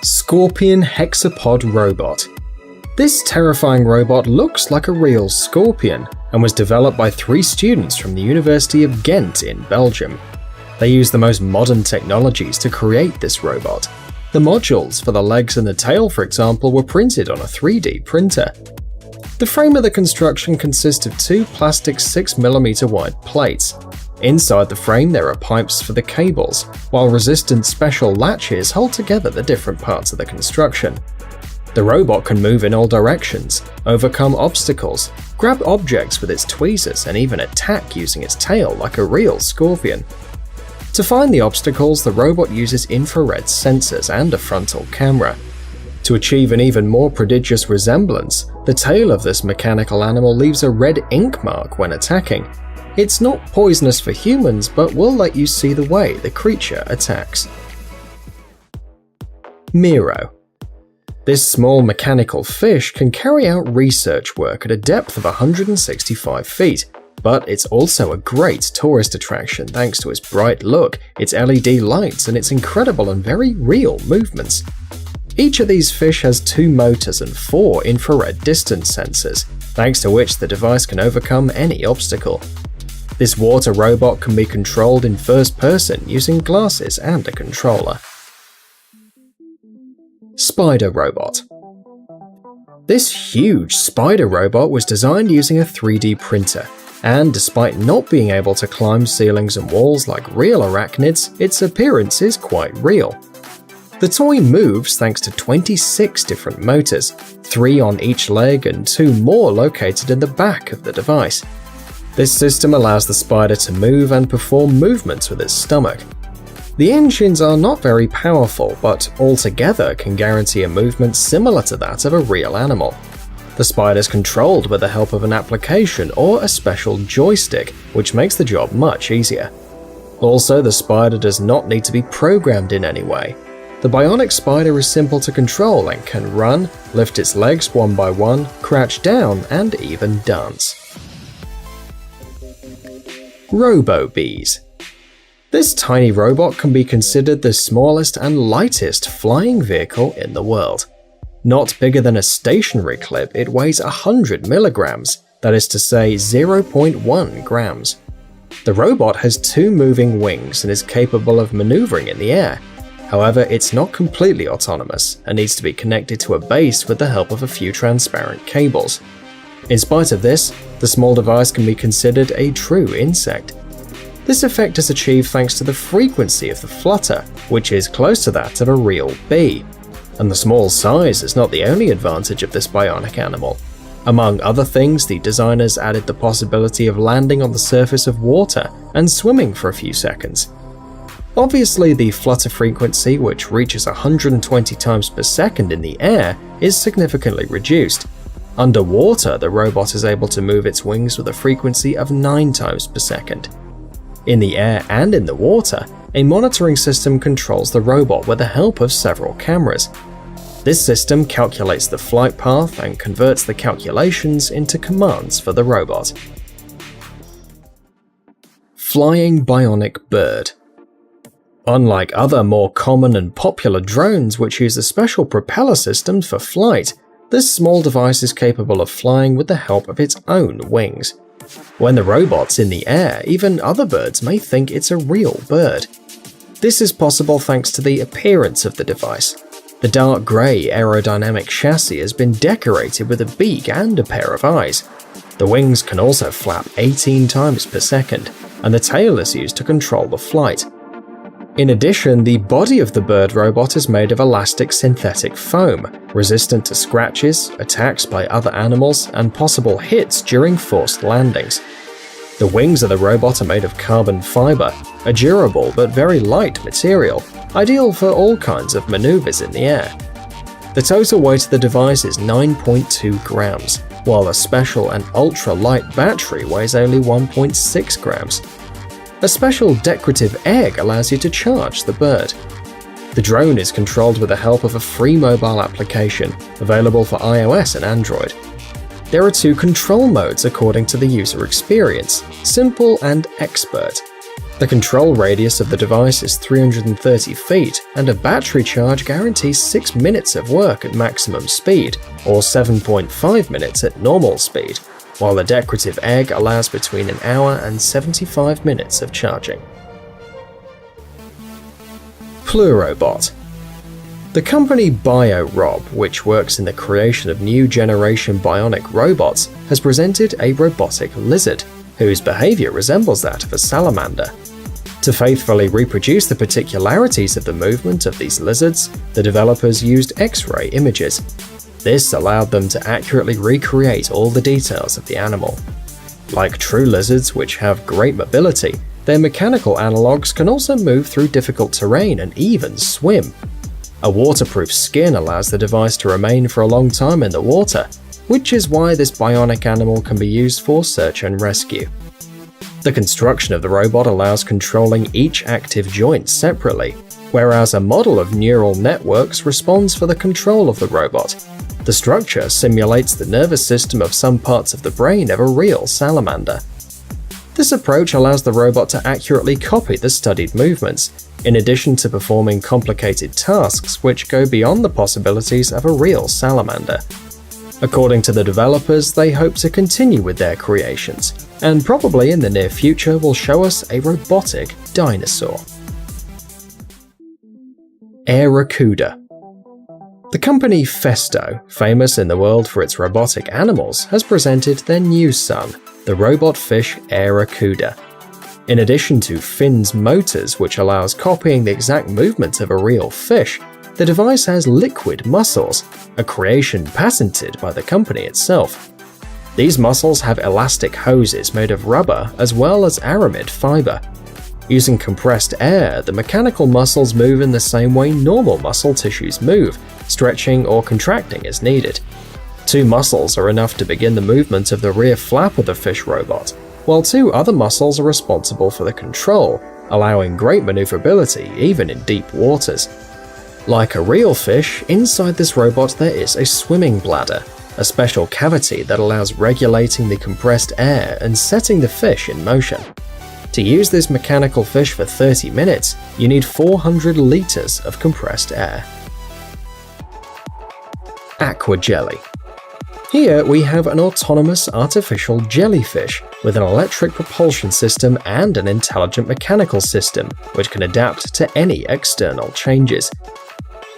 Scorpion Hexapod Robot. This terrifying robot looks like a real scorpion and was developed by 3 students from the University of Ghent in Belgium. They used the most modern technologies to create this robot. The modules for the legs and the tail, for example, were printed on a 3D printer. The frame of the construction consists of 2 plastic 6mm wide plates. Inside the frame there are pipes for the cables, while resistant special latches hold together the different parts of the construction. The robot can move in all directions, overcome obstacles, grab objects with its tweezers, and even attack using its tail like a real scorpion. To find the obstacles, the robot uses infrared sensors and a frontal camera. To achieve an even more prodigious resemblance, the tail of this mechanical animal leaves a red ink mark when attacking. It's not poisonous for humans, but will let you see the way the creature attacks. Miro. This small mechanical fish can carry out research work at a depth of 165 feet, but it's also a great tourist attraction thanks to its bright look, its LED lights, and its incredible and very real movements. Each of these fish has 2 motors and 4 infrared distance sensors, thanks to which the device can overcome any obstacle. This water robot can be controlled in first person using glasses and a controller. Spider Robot. This huge spider robot was designed using a 3D printer, and despite not being able to climb ceilings and walls like real arachnids, its appearance is quite real. The toy moves thanks to 26 different motors, 3 on each leg and 2 more located in the back of the device. This system allows the spider to move and perform movements with its stomach. The engines are not very powerful, but altogether can guarantee a movement similar to that of a real animal. The spider is controlled with the help of an application or a special joystick, which makes the job much easier. Also, the spider does not need to be programmed in any way. The bionic spider is simple to control and can run, lift its legs one by one, crouch down, and even dance. Robo-Bees. This tiny robot can be considered the smallest and lightest flying vehicle in the world. Not bigger than a stationary clip, it weighs 100 milligrams, that is to say 0.1 grams. The robot has 2 moving wings and is capable of maneuvering in the air. However, it's not completely autonomous and needs to be connected to a base with the help of a few transparent cables. In spite of this, the small device can be considered a true insect. This effect is achieved thanks to the frequency of the flutter, which is close to that of a real bee. And the small size is not the only advantage of this bionic animal. Among other things, the designers added the possibility of landing on the surface of water and swimming for a few seconds. Obviously, the flutter frequency, which reaches 120 times per second in the air, is significantly reduced. Underwater, the robot is able to move its wings with a frequency of 9 times per second. In the air and in the water, a monitoring system controls the robot with the help of several cameras. This system calculates the flight path and converts the calculations into commands for the robot. Flying Bionic Bird. Unlike other more common and popular drones which use a special propeller system for flight, this small device is capable of flying with the help of its own wings. When the robot's in the air, even other birds may think it's a real bird. This is possible thanks to the appearance of the device. The dark grey aerodynamic chassis has been decorated with a beak and a pair of eyes. The wings can also flap 18 times per second, and the tail is used to control the flight. In addition, the body of the bird robot is made of elastic synthetic foam, resistant to scratches, attacks by other animals, and possible hits during forced landings. The wings of the robot are made of carbon fiber, a durable but very light material, ideal for all kinds of maneuvers in the air. The total weight of the device is 9.2 grams, while the special and ultra-light battery weighs only 1.6 grams. A special decorative egg allows you to charge the bird. The drone is controlled with the help of a free mobile application, available for iOS and Android. There are 2 control modes according to the user experience, Simple and Expert. The control radius of the device is 330 feet, and a battery charge guarantees 6 minutes of work at maximum speed, or 7.5 minutes at normal speed, while the decorative egg allows between an hour and 75 minutes of charging. Plurobot. The company BioRob, which works in the creation of new generation bionic robots, has presented a robotic lizard, whose behavior resembles that of a salamander. To faithfully reproduce the particularities of the movement of these lizards, the developers used X-ray images. This allowed them to accurately recreate all the details of the animal. Like true lizards, which have great mobility, their mechanical analogues can also move through difficult terrain and even swim. A waterproof skin allows the device to remain for a long time in the water, which is why this bionic animal can be used for search and rescue. The construction of the robot allows controlling each active joint separately, whereas a model of neural networks responds for the control of the robot. The structure simulates the nervous system of some parts of the brain of a real salamander. This approach allows the robot to accurately copy the studied movements, in addition to performing complicated tasks which go beyond the possibilities of a real salamander. According to the developers, they hope to continue with their creations, and probably in the near future will show us a robotic dinosaur. Airacuda. The company Festo, famous in the world for its robotic animals, has presented their new son, the robot fish Airacuda. In addition to fins motors, which allows copying the exact movement of a real fish, the device has liquid muscles, a creation patented by the company itself. These muscles have elastic hoses made of rubber as well as aramid fiber. Using compressed air, the mechanical muscles move in the same way normal muscle tissues move, stretching or contracting as needed. 2 muscles are enough to begin the movement of the rear flap of the fish robot, while 2 other muscles are responsible for the control, allowing great maneuverability even in deep waters. Like a real fish, inside this robot there is a swimming bladder, a special cavity that allows regulating the compressed air and setting the fish in motion. To use this mechanical fish for 30 minutes, you need 400 liters of compressed air. Aqua Jelly. Here we have an autonomous artificial jellyfish with an electric propulsion system and an intelligent mechanical system, which can adapt to any external changes.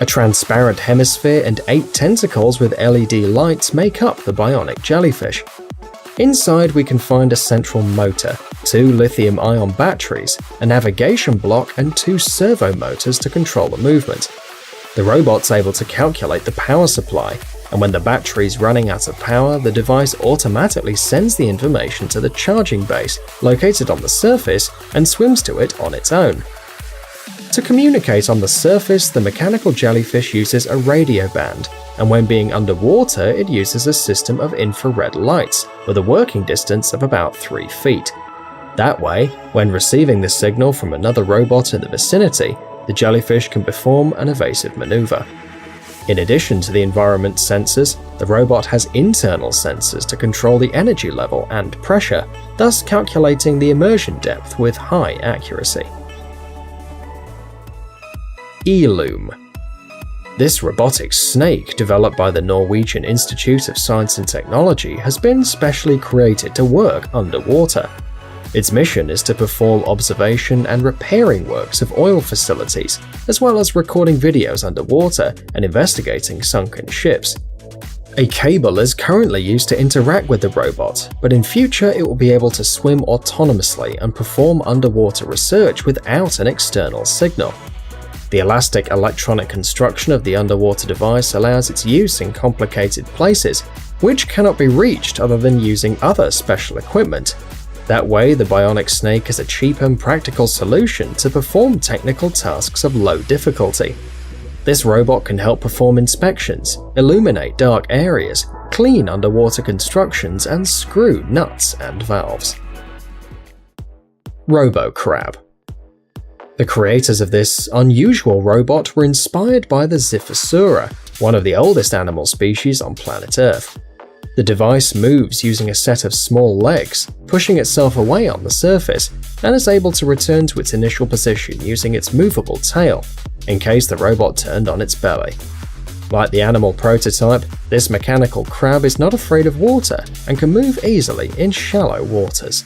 A transparent hemisphere and 8 tentacles with LED lights make up the bionic jellyfish. Inside we can find a central motor, 2 lithium-ion batteries, a navigation block and 2 servo motors to control the movement. The robot's able to calculate the power supply, and when the battery's running out of power, the device automatically sends the information to the charging base located on the surface and swims to it on its own. To communicate on the surface, the mechanical jellyfish uses a radio band, and when being underwater, it uses a system of infrared lights, with a working distance of about 3 feet. That way, when receiving the signal from another robot in the vicinity, the jellyfish can perform an evasive maneuver. In addition to the environment sensors, the robot has internal sensors to control the energy level and pressure, thus calculating the immersion depth with high accuracy. Eloom. This robotic snake, developed by the Norwegian Institute of Science and Technology, has been specially created to work underwater. Its mission is to perform observation and repairing works of oil facilities, as well as recording videos underwater and investigating sunken ships. A cable is currently used to interact with the robot, but in future it will be able to swim autonomously and perform underwater research without an external signal. The elastic electronic construction of the underwater device allows its use in complicated places, which cannot be reached other than using other special equipment. That way, the bionic snake is a cheap and practical solution to perform technical tasks of low difficulty. This robot can help perform inspections, illuminate dark areas, clean underwater constructions, and screw nuts and valves. RoboCrab. The creators of this unusual robot were inspired by the Ziphosaura, one of the oldest animal species on planet Earth. The device moves using a set of small legs, pushing itself away on the surface, and is able to return to its initial position using its movable tail, in case the robot turned on its belly. Like the animal prototype, this mechanical crab is not afraid of water and can move easily in shallow waters.